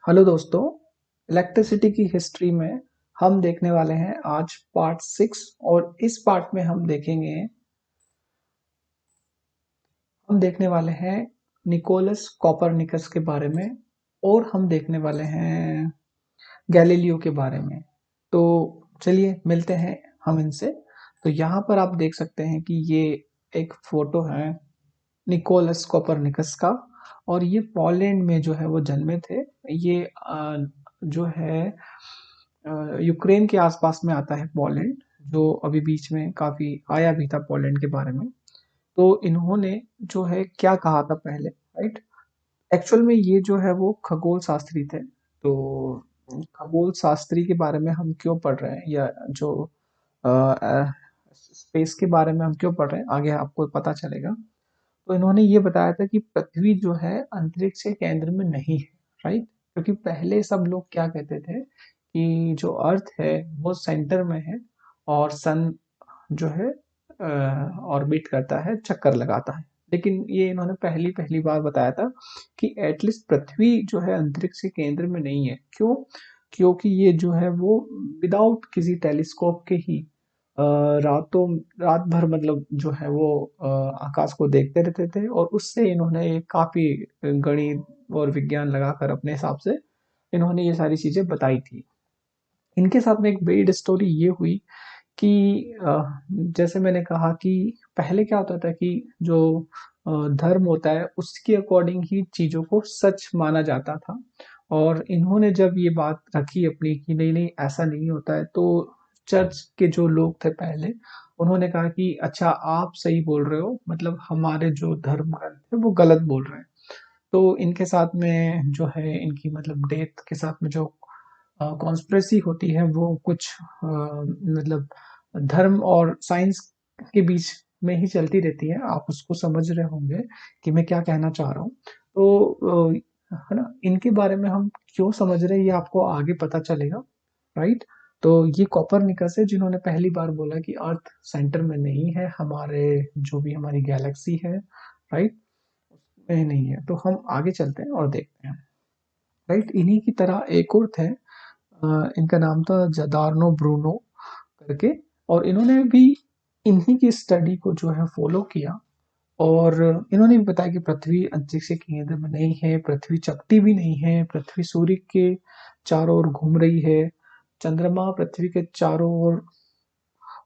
Hello दोस्तों। Electricity की history में हम देखने वाले हैं आज पार्ट 6। और इस पार्ट में हम देखने वाले हैं निकोलस कॉपरनिकस के बारे में। और हम देखने वाले हैं गैलीलियो के बारे में। तो चलिए मिलते हैं हम इनसे। तो यहाँ पर आप देख सकते हैं कि ये एक फोटो है निकोलस कोपरनिकस का। और ये पोलैंड में जो है वो जन्मे थे। ये जो है यूक्रेन के आसपास में आता है पोलैंड, जो अभी बीच में काफी आया भी था पोलैंड के बारे में। तो इन्होंने जो है क्या कहा था पहले, राइट। एक्चुअल में ये जो है वो खगोल शास्त्री थे। तो खगोल शास्त्री के बारे में हम क्यों पढ़ रहे हैं, या जो स्पेस के बारे में हम क्यों पढ़ रहे हैं, आगे आपको पता चलेगा। तो इन्होंने ये बताया था कि पृथ्वी जो है अंतरिक्ष के केंद्र में नहीं है, राइट। क्योंकि पहले सब लोग क्या कहते थे कि जो अर्थ है वो सेंटर में है, और सन जो है ऑर्बिट करता है, चक्कर लगाता है। लेकिन ये इन्होंने पहली पहली बार बताया था कि एटलीस्ट पृथ्वी जो है अंतरिक्ष के केंद्र में नहीं है। क्यों? क्योंकि ये जो है वो विदाउट किसी टेलीस्कोप के ही रातों रात भर मतलब जो है वो आकाश को देखते रहते थे, और उससे इन्होंने काफी गणित और विज्ञान लगाकर अपने हिसाब से इन्होंने ये सारी चीजें बताई थी। इनके साथ में एक बेड स्टोरी ये हुई कि जैसे मैंने कहा कि पहले क्या होता था कि जो धर्म होता है उसके अकॉर्डिंग ही चीजों को सच माना जाता था। और इन्होंने जब ये बात रखी अपनी कि नहीं नहीं ऐसा नहीं होता है, तो चर्च के जो लोग थे पहले, उन्होंने कहा कि अच्छा आप सही बोल रहे हो, मतलब हमारे जो धर्म ग्रंथ है वो गलत बोल रहे हैं। तो इनके साथ में जो है इनकी मतलब डेथ के साथ में जो कॉन्स्पिरेसी होती है वो कुछ मतलब धर्म और साइंस के बीच में ही चलती रहती है। आप उसको समझ रहे होंगे कि मैं क्या कहना चाह रहा हूँ। तो है ना, इनके बारे में हम क्यों समझ रहे हैं ये आपको आगे पता चलेगा, राइट। तो ये कॉपरनिकस है जिन्होंने पहली बार बोला कि अर्थ सेंटर में नहीं है, हमारे जो भी हमारी गैलेक्सी है, राइट, उसमें नहीं है। तो हम आगे चलते हैं और देखते हैं, राइट। इन्हीं की तरह एक और थे, इनका नाम था जदार्नो ब्रूनो करके। और इन्होंने भी इन्हीं की स्टडी को जो है फॉलो किया। और इन्होंने भी बताया कि पृथ्वी अंतरिक्ष के केंद्र में नहीं है, पृथ्वी चपटी भी नहीं है, पृथ्वी सूर्य के चारों ओर घूम रही है, चंद्रमा पृथ्वी के चारों ओर,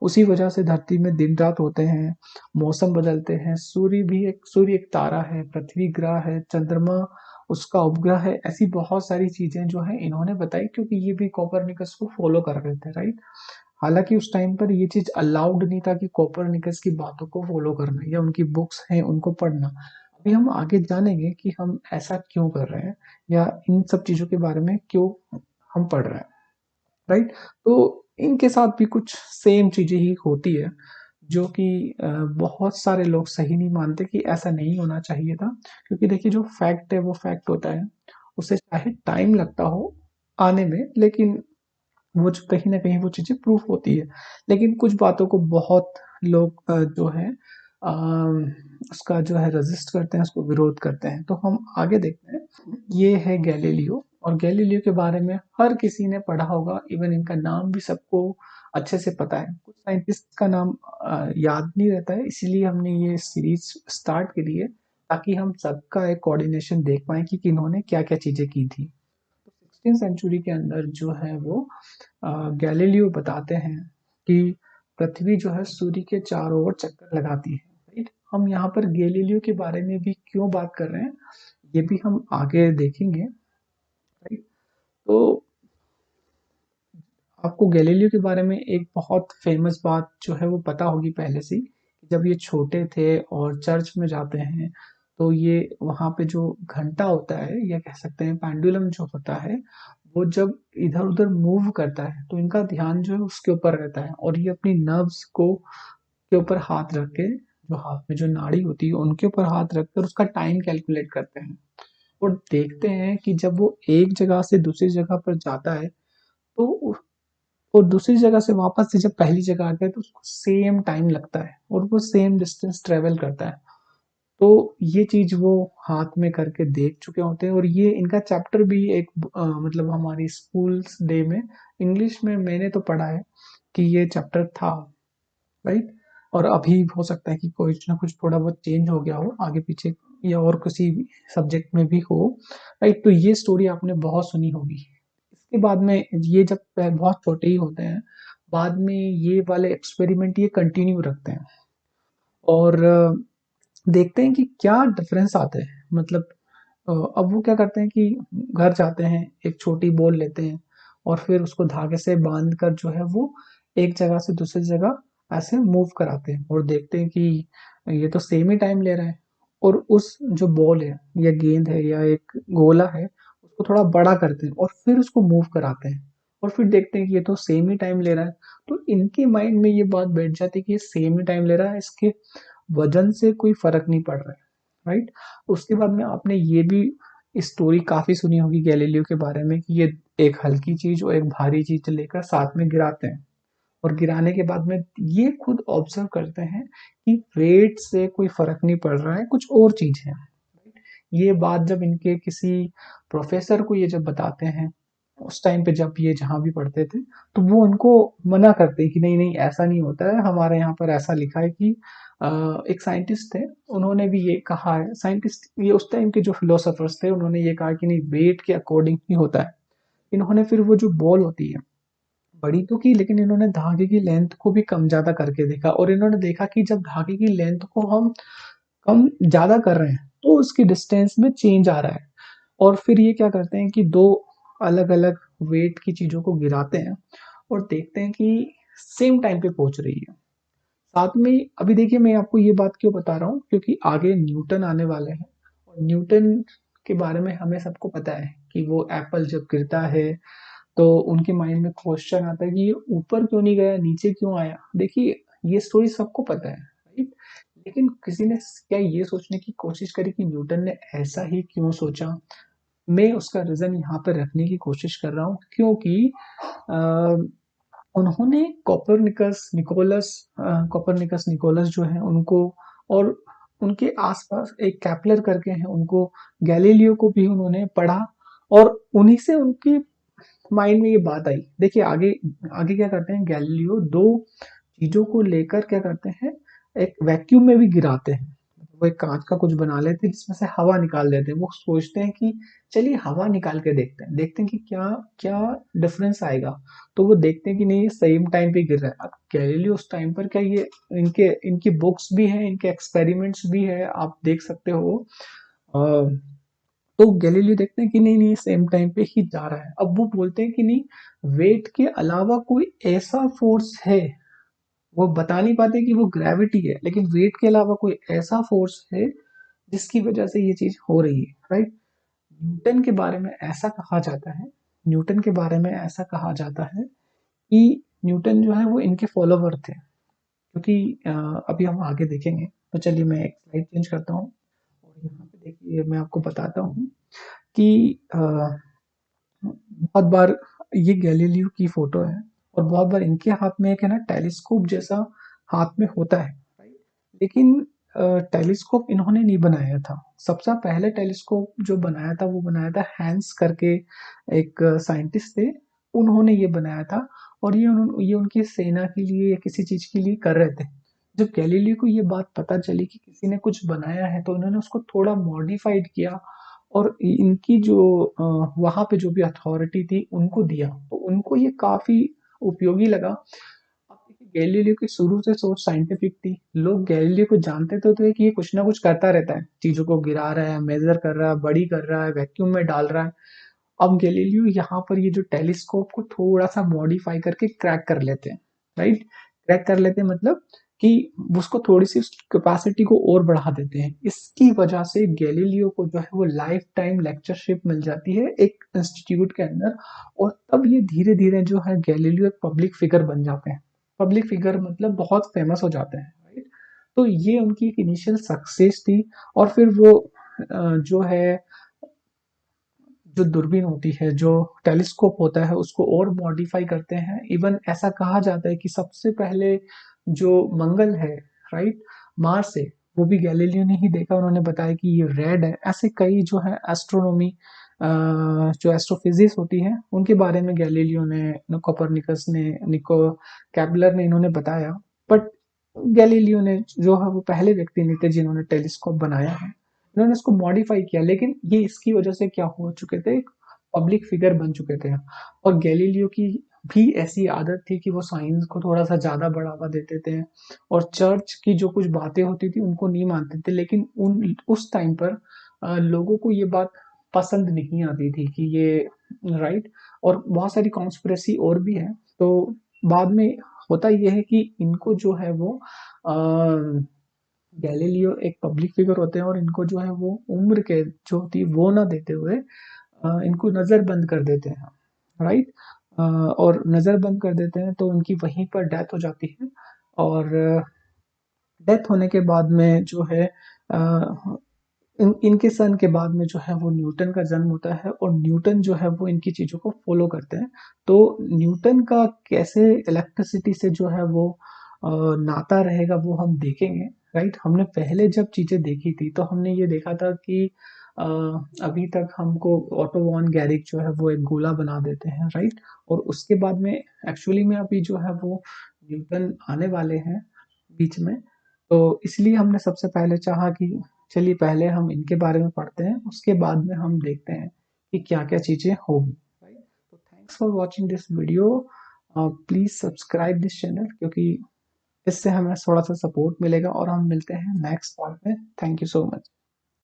उसी वजह से धरती में दिन रात होते हैं, मौसम बदलते हैं। सूर्य एक तारा है, पृथ्वी ग्रह है, चंद्रमा उसका उपग्रह है। ऐसी बहुत सारी चीजें जो है इन्होंने बताई, क्योंकि ये भी कोपरनिकस को फॉलो कर रहे थे, राइट। हालांकि उस टाइम पर ये चीज अलाउड नहीं था कि कोपरनिकस की बातों को फॉलो करना या उनकी बुक्स हैं उनको पढ़ना। अभी हम आगे जानेंगे कि हम ऐसा क्यों कर रहे हैं, या इन सब चीजों के बारे में क्यों हम पढ़ रहे हैं, राइट। तो इनके साथ भी कुछ सेम चीजें ही होती है, जो कि बहुत सारे लोग सही नहीं मानते कि ऐसा नहीं होना चाहिए था। क्योंकि देखिए जो फैक्ट है वो फैक्ट होता है, उसे चाहे टाइम लगता हो आने में, लेकिन वो जो कहीं ना कहीं वो चीजें प्रूफ होती है। लेकिन कुछ बातों को बहुत लोग जो है उसका जो है रजिस्ट करते हैं, उसको विरोध करते हैं। तो हम आगे देखते हैं। ये है गैलीलियो। और गैलीलियो के बारे में हर किसी ने पढ़ा होगा, इवन इनका नाम भी सबको अच्छे से पता है। कुछ साइंटिस्ट का नाम याद नहीं रहता है, इसीलिए हमने ये सीरीज स्टार्ट करी है, ताकि हम सबका एक कोऑर्डिनेशन देख पाए कि किन्होंने क्या क्या चीजें की थी। तो 16वीं सेंचुरी के अंदर जो है वो गैलीलियो बताते हैं कि पृथ्वी जो है सूर्य के चारों ओर चक्कर लगाती है, राइट। हम यहाँ पर गैलीलियो के बारे में भी क्यों बात कर रहे हैं ये भी हम आगे देखेंगे, राइट। तो आपको गैलीलियो के बारे में एक बहुत फेमस बात जो है वो पता होगी पहले से ही, कि जब ये छोटे थे और चर्च में जाते हैं, तो ये वहाँ पे जो घंटा होता है, या कह सकते हैं पेंडुलम जो होता है, वो जब इधर उधर मूव करता है तो इनका ध्यान जो है उसके ऊपर रहता है, और ये अपनी नर्व्स को के ऊपर हाथ रख के, जो हाथ में जो नाड़ी होती है उनके ऊपर हाथ रखकर उसका टाइम कैलकुलेट करते हैं। और देखते हैं कि जब वो एक जगह से दूसरी जगह पर जाता है, तो और दूसरी जगह से वापस से जब पहली जगह आता है तो उसको सेम टाइम लगता है, और वो सेम डिस्टेंस ट्रेवल करता है। तो ये चीज़ वो हाथ में करके देख चुके होते हैं, और ये इनका चैप्टर भी एक मतलब हमारी स्कूल्स डे में इंग्लिश में मैंने तो पढ़ा है कि ये चैप्टर था, राइट। और अभी हो सकता है कि कुछ ना कुछ थोड़ा बहुत चेंज हो गया हो आगे पीछे, या और किसी सब्जेक्ट में भी हो, राइट। तो ये स्टोरी आपने बहुत सुनी होगी। इसके बाद में ये जब बहुत छोटे ही होते हैं, बाद में ये वाले एक्सपेरिमेंट ये कंटिन्यू रखते हैं, और देखते हैं कि क्या डिफरेंस आते हैं। मतलब अब वो क्या करते हैं कि घर जाते हैं, एक छोटी बॉल लेते हैं, और फिर उसको धागे से बांध कर जो है वो एक जगह से दूसरी जगह ऐसे मूव कराते हैं, और देखते हैं कि ये तो सेम ही टाइम ले रहा है। और उस जो बॉल है या गेंद है या एक गोला है, उसको थोड़ा बड़ा करते हैं और फिर उसको मूव कराते हैं, और फिर देखते हैं कि ये तो सेम ही टाइम ले रहा है। तो इनके माइंड में ये बात बैठ जाती है कि ये सेम ही टाइम ले रहा है, इसके वजन से कोई फर्क नहीं पड़ रहा है, राइट। उसके बाद में आपने ये भी स्टोरी काफी सुनी होगी गैलीलियो के बारे में कि ये एक हल्की चीज और एक भारी चीज लेकर साथ में गिराते हैं, और गिराने के बाद में ये खुद ऑब्जर्व करते हैं कि वेट से कोई फर्क नहीं पड़ रहा है, कुछ और चीज है। ये बात जब इनके किसी प्रोफेसर को ये जब बताते हैं, उस टाइम पे जब ये जहाँ भी पढ़ते थे, तो वो उनको मना करते हैं कि नहीं नहीं ऐसा नहीं होता है, हमारे यहाँ पर ऐसा लिखा है कि एक साइंटिस्ट थे, उन्होंने भी ये कहा है। साइंटिस्ट ये उस टाइम के जो फिलोसोफर्स थे, उन्होंने ये कहा कि नहीं, वेट के अकॉर्डिंग ही होता है। इन्होंने फिर वो जो बॉल होती है बड़ी तो की, लेकिन इन्होंने धागे की लेंथ को भी कम ज्यादा करके देखा, और इन्होंने देखा कि जब धागे की लेंथ को हम कम ज्यादा कर रहे हैं तो उसकी डिस्टेंस में चेंज आ रहा है। और फिर ये क्या करते हैं कि दो अलग अलग वेट की चीजों को गिराते हैं, और देखते हैं कि सेम टाइम पे पहुंच रही है। साथ में अभी देखिए, मैं आपको ये बात क्यों बता रहा हूँ, क्योंकि आगे न्यूटन आने वाले हैं, और न्यूटन के बारे में हमें सबको पता है कि वो एप्पल जब गिरता है तो उनके माइंड में क्वेश्चन आता है कि ये ऊपर क्यों नहीं गया, नीचे क्यों आया। देखिए, ये स्टोरी सबको पता है, राइट। लेकिन किसी ने क्या ये सोचने की कोशिश करी कि न्यूटन ने ऐसा ही क्यों सोचा। मैं उसका रीजन यहाँ पर रखने की कोशिश कर रहा हूँ, क्योंकि उन्होंने कॉपरनिकस निकोलस जो है उनको, और उनके आसपास एक कैप्लर करके हैं, उनको गैलीलियो को भी उन्होंने पढ़ा, और उन्हीं से उनकी माइंड में ये बात आई। देखिए आगे आगे क्या करते हैं, गैलीलियो दो चीजों को लेकर क्या करते हैं, एक वैक्यूम में भी गिराते हैं। वो एक कांच का कुछ बना लेते हैं जिसमें से हवा निकाल देते हैं। वो सोचते हैं कि चलिए हवा निकाल के देखते हैं कि क्या क्या डिफरेंस आएगा। तो वो देखते हैं कि नहीं, सेम टाइम पे गिर रहा है। अब गैलीलियो उस टाइम पर क्या, ये इनके इनकी बुक्स भी हैं, इनके एक्सपेरिमेंट्स भी है, आप देख सकते हो। अ, तो गैलीलियो देखते हैं कि नहीं नहीं, सेम टाइम पे ही जा रहा है। अब वो बोलते हैं कि नहीं, वेट के अलावा कोई ऐसा फोर्स है, वो बता नहीं पाते कि वो ग्रेविटी है, लेकिन वेट के अलावा कोई ऐसा फोर्स है जिसकी वजह से ये चीज हो रही है, राइट। न्यूटन के बारे में ऐसा कहा जाता है, न्यूटन के बारे में ऐसा कहा जाता है कि न्यूटन जो है वो इनके फॉलोवर थे, क्योंकि अभी हम आगे देखेंगे। तो चलिए मैं एक स्लाइड चेंज करता हूँ, और यहाँ पे देखिए मैं आपको बताता हूँ कि बहुत बार ये गैलीलियो की फोटो है, और बहुत बार इनके हाथ में एक है ना टेलीस्कोप जैसा हाथ में होता है, राइट। लेकिन टेलीस्कोप इन्होंने नहीं बनाया था। सबसे पहले टेलीस्कोप जो बनाया था वो बनाया था हैंस करके, एक साइंटिस्ट थे, उन्होंने ये बनाया था। और ये उनकी सेना के लिए या किसी चीज के लिए कर रहे थे। जब गैलीलियो को ये बात पता चली कि किसी ने कुछ बनाया है, तो उन्होंने उसको थोड़ा मॉडिफाइड किया, और इनकी जो वहां पे जो भी अथॉरिटी थी उनको दिया, तो उनको ये काफी उपयोगी लगा। अब देखिए, गैलीलियो की शुरू से सोच साइंटिफिक थी। लोग गैलीलियो को जानते तो कि ये कुछ ना कुछ करता रहता है, चीजों को गिरा रहा है, मेजर कर रहा है, बड़ी कर रहा है, वैक्यूम में डाल रहा है। अब गैलीलियो यहाँ पर ये जो टेलीस्कोप को थोड़ा सा मॉडिफाई करके क्रैक कर लेते हैं, राइट। क्रैक कर लेते हैं मतलब कि उसको थोड़ी सी कैपेसिटी को और बढ़ा देते हैं। इसकी वजह से गैलीलियो को जो है वो लाइफ टाइम लेक्चरशिप मिल जाती है एक इंस्टीट्यूट के अंदर। और तब ये धीरे धीरे जो है गैलीलियो एक पब्लिक फिगर बन जाते हैं। पब्लिक फिगर मतलब बहुत फेमस हो जाते हैं, राइट। तो ये उनकी एक इनिशियल सक्सेस थी। और फिर वो जो है, जो दूरबीन होती है, जो टेलीस्कोप होता है, उसको और मॉडिफाई करते हैं। इवन ऐसा कहा जाता है कि सबसे पहले जो मंगल है, राइट, मार्स है, वो भी गैलीलियो ने ही देखा, उन्होंने बताया कि ये रेड है। ऐसे कई जो है एस्ट्रोनॉमी, जो एस्ट्रोफिजिक्स होती है उनके बारे में गैलीलियो ने, कोपरनिकस ने, निको कैपलर ने इन्होंने बताया। बट गैलीलियो ने जो है वो पहले व्यक्ति नहीं थे जिन्होंने टेलीस्कोप बनाया है। इन्होंने इसको मॉडिफाई किया, लेकिन ये इसकी वजह से क्या हो चुके थे, एक पब्लिक फिगर बन चुके थे। और गैलीलियो की भी ऐसी आदत थी कि वो साइंस को थोड़ा सा ज्यादा बढ़ावा देते थे, और चर्च की जो कुछ बातें होती थी उनको नहीं मानते थे। लेकिन उस टाइम पर लोगों को ये बात पसंद नहीं आती थी कि ये राइट। और बहुत सारी कॉन्स्पिरेसी और भी है। तो बाद में होता यह है कि इनको जो है वो गैलीलियो एक पब्लिक फिगर होते हैं, और इनको जो है वो उम्र के जो होती है वो ना देते हुए इनको नजर बंद कर देते हैं, राइट। और नजर बंद कर देते हैं तो उनकी वहीं पर डेथ हो जाती है। और डेथ होने के बाद में जो है इनके सन के बाद में जो है वो न्यूटन का जन्म होता है, और न्यूटन जो है वो इनकी चीजों को फॉलो करते हैं। तो न्यूटन का कैसे इलेक्ट्रिसिटी से जो है वो नाता रहेगा वो हम देखेंगे, राइट। हमने पहले जब चीजें देखी थी तो हमने ये देखा था कि अ, अभी तक हमको ऑटो वॉन गैरिक जो है वो एक गोला बना देते हैं, राइट। और उसके बाद में एक्चुअली में अभी जो है वो न्यूटन आने वाले हैं बीच में। तो इसलिए हमने सबसे पहले चाहा कि चलिए पहले हम इनके बारे में पढ़ते हैं, उसके बाद में हम देखते हैं कि क्या क्या चीजें होगी, राइट। तो thanks for watching this video. Please subscribe this channel, क्योंकि इससे हमें थोड़ा सा सपोर्ट मिलेगा, और हम मिलते हैं नेक्स्ट पार्ट में। Thank you so much.